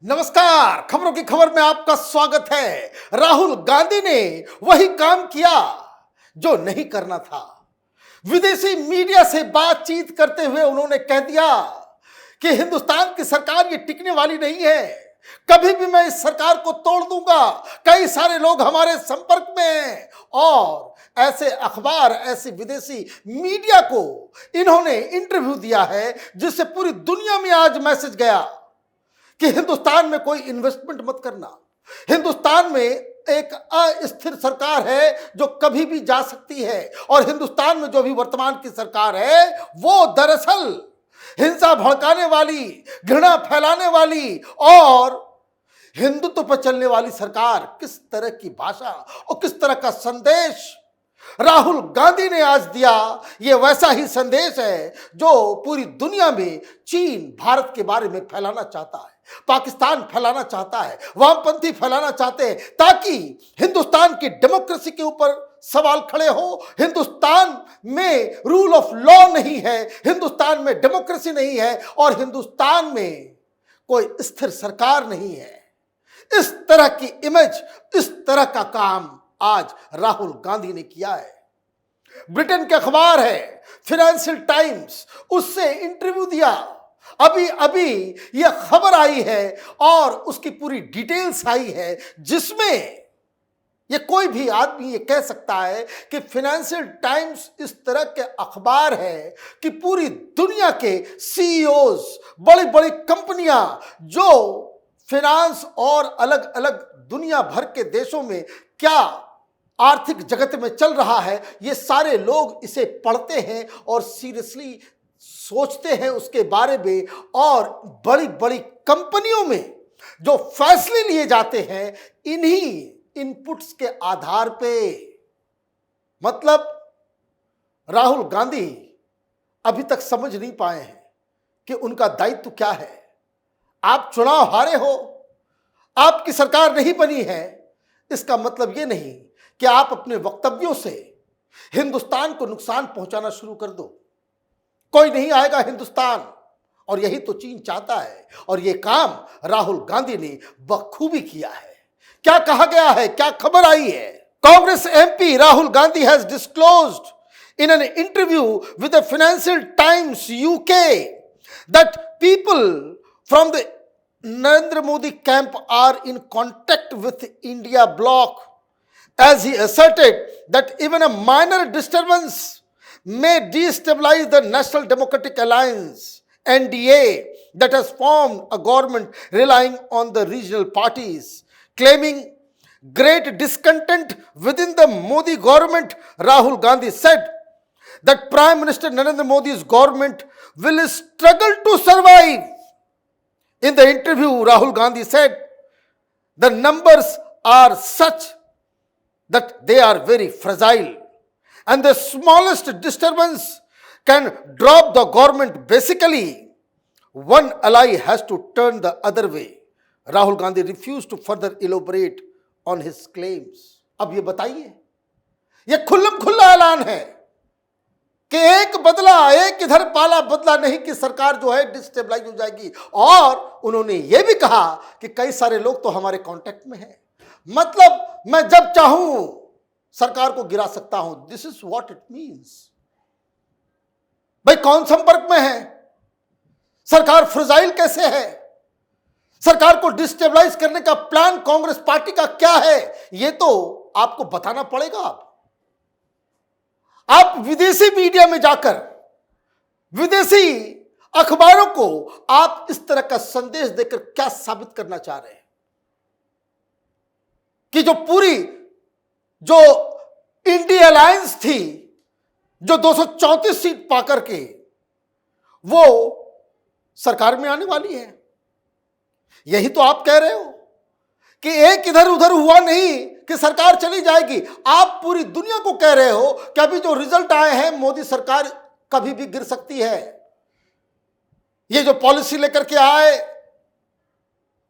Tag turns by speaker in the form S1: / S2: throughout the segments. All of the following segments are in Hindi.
S1: नमस्कार, खबरों की खबर में आपका स्वागत है। राहुल गांधी ने वही काम किया जो नहीं करना था। विदेशी मीडिया से बातचीत करते हुए उन्होंने कह दिया कि हिंदुस्तान की सरकार ये टिकने वाली नहीं है, कभी भी मैं इस सरकार को तोड़ दूंगा। कई सारे लोग हमारे संपर्क में हैं और ऐसे अखबार, ऐसी विदेशी मीडिया को इन्होंने इंटरव्यू दिया है जिससे पूरी दुनिया में आज मैसेज गया कि हिंदुस्तान में कोई इन्वेस्टमेंट मत करना। हिंदुस्तान में एक अस्थिर सरकार है जो कभी भी जा सकती है और हिंदुस्तान में जो भी वर्तमान की सरकार है वो दरअसल हिंसा भड़काने वाली, घृणा फैलाने वाली और हिंदुत्व पर चलने वाली सरकार। किस तरह की भाषा और किस तरह का संदेश राहुल गांधी ने आज दिया, यह वैसा ही संदेश है जो पूरी दुनिया में चीन भारत के बारे में फैलाना चाहता है, पाकिस्तान फैलाना चाहता है, वामपंथी फैलाना चाहते हैं ताकि हिंदुस्तान की डेमोक्रेसी के ऊपर सवाल खड़े हो। हिंदुस्तान में रूल ऑफ लॉ नहीं है, हिंदुस्तान में डेमोक्रेसी नहीं है और हिंदुस्तान में कोई स्थिर सरकार नहीं है। इस तरह की इमेज, इस तरह का काम आज राहुल गांधी ने किया है। ब्रिटेन के अखबार है फाइनेंशियल टाइम्स, उससे इंटरव्यू दिया। अभी अभी यह खबर आई है और उसकी पूरी डिटेल्स आई है जिसमें यह कोई भी आदमी ये कह सकता है कि फाइनेंशियल टाइम्स इस तरह के अखबार है कि पूरी दुनिया के सीईओज, बड़ी बड़ी कंपनियां जो फाइनेंस और अलग अलग दुनिया भर के देशों में क्या आर्थिक जगत में चल रहा है, ये सारे लोग इसे पढ़ते हैं और सीरियसली सोचते हैं उसके बारे में। और बड़ी बड़ी कंपनियों में जो फैसले लिए जाते हैं इन्हीं इनपुट्स के आधार पे। मतलब राहुल गांधी अभी तक समझ नहीं पाए हैं कि उनका दायित्व क्या है। आप चुनाव हारे हो, आपकी सरकार नहीं बनी है, इसका मतलब यह नहीं कि आप अपने वक्तव्यों से हिंदुस्तान को नुकसान पहुंचाना शुरू कर दो। कोई नहीं आएगा हिंदुस्तान, और यही तो चीन चाहता है और यह काम राहुल गांधी ने बखूबी किया है। क्या कहा गया है, क्या खबर आई है? Congress MP Rahul Gandhi has disclosed in an interview with the financial times UK that people from the Narendra Modi camp are in contact with India bloc, as he asserted that even a minor disturbance may destabilize the National Democratic Alliance (NDA) that has formed a government relying on the regional parties. Claiming great discontent within the Modi government, Rahul Gandhi said that Prime Minister Narendra Modi's government will struggle to survive. In the interview, Rahul Gandhi said, the numbers are such that they are very fragile and the smallest disturbance can drop the government. Basically, one ally has to turn the other way. Rahul Gandhi refused to further elaborate on his claims. अब ये बताइए, ये खुल्लम खुल्ला ऐलान है कि एक बदला, एक इधर पाला बदला नहीं कि सरकार जो है डिस्टेबलाइज हो जाएगी। और उन्होंने ये भी कहा कि कई सारे लोग तो हमारे कांटेक्ट में हैं, मतलब मैं जब चाहूं सरकार को गिरा सकता हूं। This is what it means. भाई कौन संपर्क में है? सरकार फ्रजाइल कैसे है? सरकार को डिस्टेबलाइज करने का प्लान कांग्रेस पार्टी का क्या है, यह तो आपको बताना पड़ेगा। आप विदेशी मीडिया में जाकर, विदेशी अखबारों को आप इस तरह का संदेश देकर क्या साबित करना चाह रहे हैं कि जो पूरी जो इंडिया अलायंस थी, जो 234 सीट पाकर के वो सरकार में आने वाली है। यही तो आप कह रहे हो कि एक इधर उधर हुआ नहीं कि सरकार चली जाएगी। आप पूरी दुनिया को कह रहे हो कि अभी जो रिजल्ट आए हैं, मोदी सरकार कभी भी गिर सकती है। ये जो पॉलिसी लेकर के आए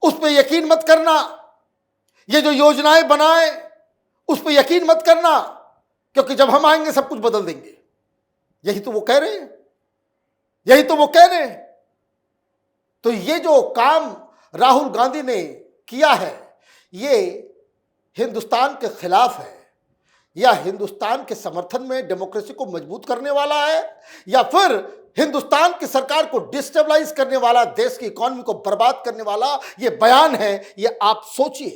S1: उस पर यकीन मत करना, ये जो योजनाएं बनाए उस पर यकीन मत करना, क्योंकि जब हम आएंगे सब कुछ बदल देंगे। यही तो वो कह रहे हैं, यही तो वो कह रहे हैं। तो ये जो काम राहुल गांधी ने किया है ये हिंदुस्तान के खिलाफ है, या हिंदुस्तान के समर्थन में डेमोक्रेसी को मजबूत करने वाला है, या फिर हिंदुस्तान की सरकार को डिस्टेबलाइज करने वाला, देश की इकोनॉमी को बर्बाद करने वाला ये बयान है। ये आप सोचिए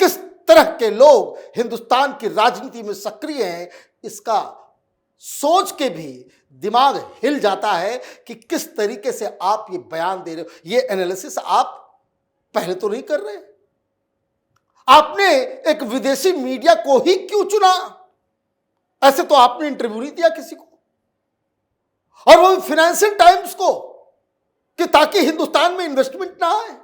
S1: किस तरह के लोग हिंदुस्तान की राजनीति में सक्रिय हैं, इसका सोच के भी दिमाग हिल जाता है कि किस तरीके से आप ये बयान दे रहे हो। ये एनालिसिस आप पहले तो नहीं कर रहे। आपने एक विदेशी मीडिया को ही क्यों चुना? ऐसे तो आपने इंटरव्यू नहीं दिया किसी को, और वो फाइनेंशियल टाइम्स को, कि ताकि हिंदुस्तान में इन्वेस्टमेंट ना आए।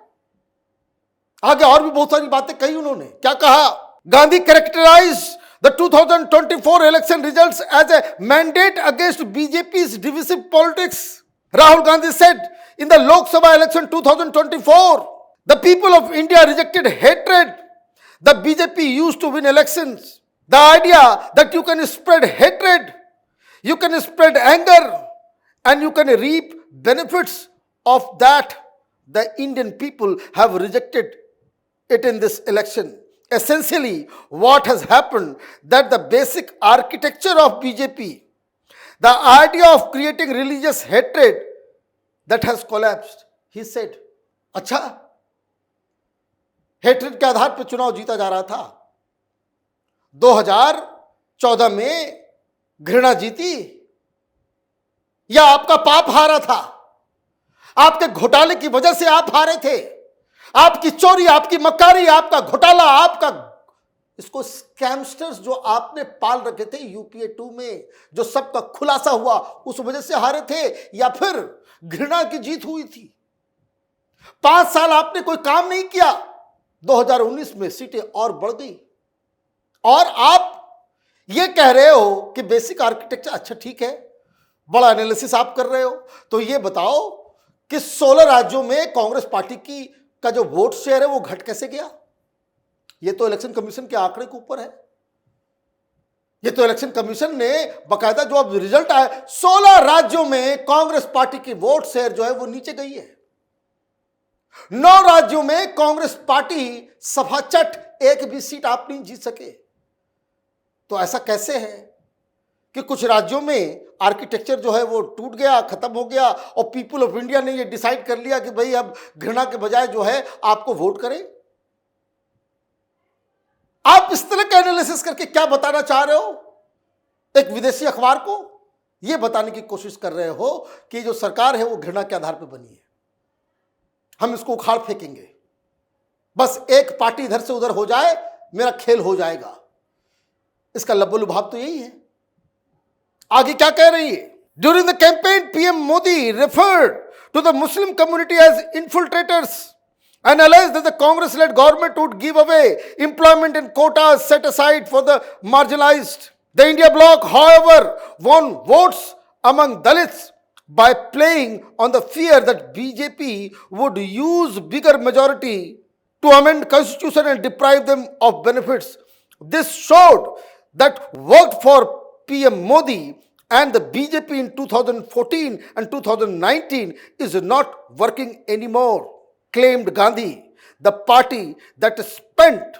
S1: आगे और भी बहुत सारी बातें कही उन्होंने। क्या कहा? Gandhi characterise the 2024 election results as a mandate against BJP's divisive politics. Rahul Gandhi said in the Lok Sabha election 2024, the people of India rejected hatred. The BJP used to win elections. The idea that you can spread hatred, you can spread anger, and you can reap benefits of that, the Indian people have rejected it in this election. Essentially, what has happened that the basic architecture of BJP, the idea of creating religious hatred, that has collapsed. He said, अच्छा, हेट्रेड के आधार पर चुनाव जीता जा रहा था। 2014 में घृणा जीती, या आपका पाप हारा था? आपके घोटाले की वजह से आप हारे थे। आपकी चोरी, आपकी मक्कारी, आपका घोटाला, आपका इसको स्कैमस्टर्स जो आपने पाल रखे थे यूपीए 2 में, जो सबका खुलासा हुआ, उस वजह से हारे थे, या फिर घृणा की जीत हुई थी? 5 साल आपने कोई काम नहीं किया, 2019 में सीटें और बढ़ गई, और आप ये कह रहे हो कि बेसिक आर्किटेक्चर। अच्छा ठीक है, बड़ा एनालिसिस आप कर रहे हो, तो ये बताओ कि 16 राज्यों में कांग्रेस पार्टी की का जो वोट शेयर है वो घट कैसे गया? ये तो इलेक्शन कमीशन के आंकड़े के ऊपर है। ये तो इलेक्शन कमीशन ने बकायदा जो अब रिजल्ट आया, 16 राज्यों में कांग्रेस पार्टी की वोट शेयर जो है वो नीचे गई है। 9 राज्यों में कांग्रेस पार्टी सफाचट एक भी सीट आप नहीं जीत सके। तो ऐसा कैसे है कि कुछ राज्यों में आर्किटेक्चर जो है वो टूट गया, खत्म हो गया, और पीपल ऑफ इंडिया ने ये डिसाइड कर लिया कि भाई अब घृणा के बजाय जो है आपको वोट करें? आप इस तरह का एनालिसिस करके क्या बताना चाह रहे हो? एक विदेशी अखबार को यह बताने की कोशिश कर रहे हो कि जो सरकार है वो घृणा के आधार पर बनी है, हम इसको उखाड़ फेंकेंगे, बस एक पार्टी इधर से उधर हो जाए, मेरा खेल हो जाएगा। इसका लब्बो-लुभाव तो यही है। आगे क्या कह रही है? During the campaign PM Modi referred to the Muslim community as infiltrators and alleged that the Congress-led government would give away employment and quotas set aside for the marginalized. The India bloc, however, won votes among Dalits by playing on the fear that BJP would use bigger majority to amend constitution and deprive them of benefits. This showed that worked for PM Modi and the BJP in 2014 and 2019 is not working anymore, claimed Gandhi. The party that spent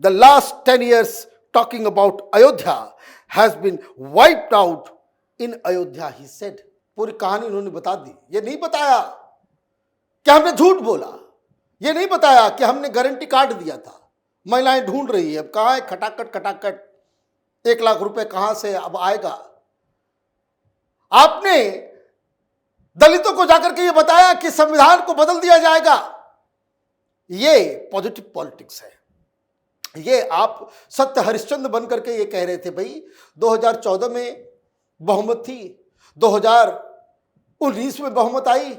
S1: the last 10 years talking about Ayodhya has been wiped out in Ayodhya, he said. पूरी कहानी उन्होंने बता दी। ये नहीं बताया कि हमने झूठ बोला, ये नहीं बताया कि हमने गारंटी कार्ड दिया था। महिलाएं ढूंढ रही है, अब कहाँ है खटाखट खटाखट, 1 लाख रुपए कहां से अब आएगा। आपने दलितों को जाकर के ये बताया कि संविधान को बदल दिया जाएगा। ये पॉजिटिव पॉलिटिक्स है। ये आप सत्य हरिश्चंद्र बनकर के ये कह रहे थे भाई 2014 में बहुमत थी, 2019 में बहुमत आई,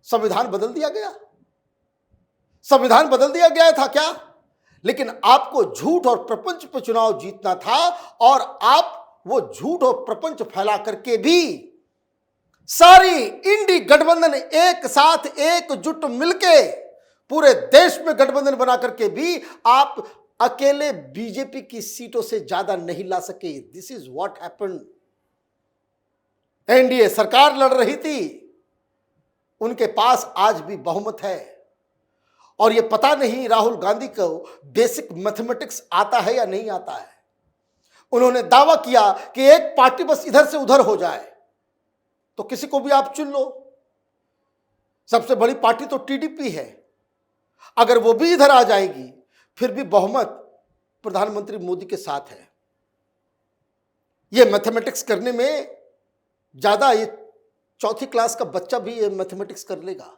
S1: संविधान बदल दिया गया। संविधान बदल दिया गया था क्या? लेकिन आपको झूठ और प्रपंच पर चुनाव जीतना था, और आप वो झूठ और प्रपंच फैला करके भी सारी इंडी गठबंधन एक साथ एकजुट मिलके पूरे देश में गठबंधन बना करके भी आप अकेले बीजेपी की सीटों से ज्यादा नहीं ला सके। This is what happened. NDA सरकार लड़ रही थी, उनके पास आज भी बहुमत है, और ये पता नहीं राहुल गांधी को बेसिक मैथमेटिक्स आता है या नहीं आता है। उन्होंने दावा किया कि एक पार्टी बस इधर से उधर हो जाए तो किसी को भी आप चुन लो। सबसे बड़ी पार्टी तो टीडीपी है, अगर वो भी इधर आ जाएगी फिर भी बहुमत प्रधानमंत्री मोदी के साथ है। ये मैथमेटिक्स करने में ज्यादा, ये चौथी क्लास का बच्चा भी ये मैथमेटिक्स कर लेगा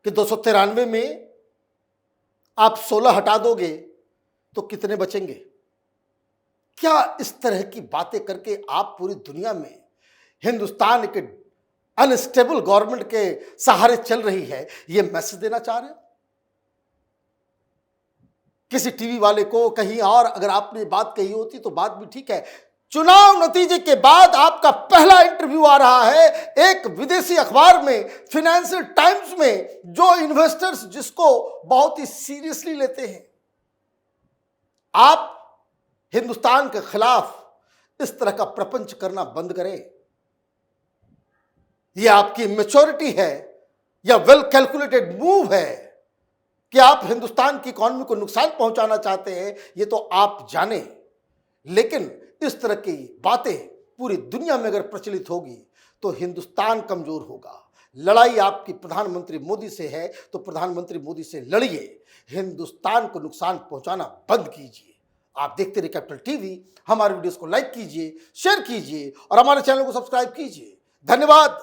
S1: कि 293 में आप 16 हटा दोगे तो कितने बचेंगे। क्या इस तरह की बातें करके आप पूरी दुनिया में हिंदुस्तान के अनस्टेबल गवर्नमेंट के सहारे चल रही है, ये मैसेज देना चाह रहे हो? किसी टीवी वाले को कहीं और अगर आपने बात कही होती तो बात भी ठीक है। चुनाव नतीजे के बाद आपका पहला इंटरव्यू आ रहा है एक विदेशी अखबार में, फाइनेंशियल टाइम्स में, जो इन्वेस्टर्स जिसको बहुत ही सीरियसली लेते हैं। आप हिंदुस्तान के खिलाफ इस तरह का प्रपंच करना बंद करें। यह आपकी मैच्योरिटी है या वेल कैलकुलेटेड मूव है कि आप हिंदुस्तान की इकॉनमी को नुकसान पहुंचाना चाहते हैं, ये तो आप जाने। लेकिन इस तरह की बातें पूरी दुनिया में अगर प्रचलित होगी तो हिंदुस्तान कमजोर होगा। लड़ाई आपकी प्रधानमंत्री मोदी से है तो प्रधानमंत्री मोदी से लड़िए, हिंदुस्तान को नुकसान पहुंचाना बंद कीजिए। आप देखते रहिए कैपिटल टीवी। हमारे वीडियोस को लाइक कीजिए, शेयर कीजिए और हमारे चैनल को सब्सक्राइब कीजिए। धन्यवाद।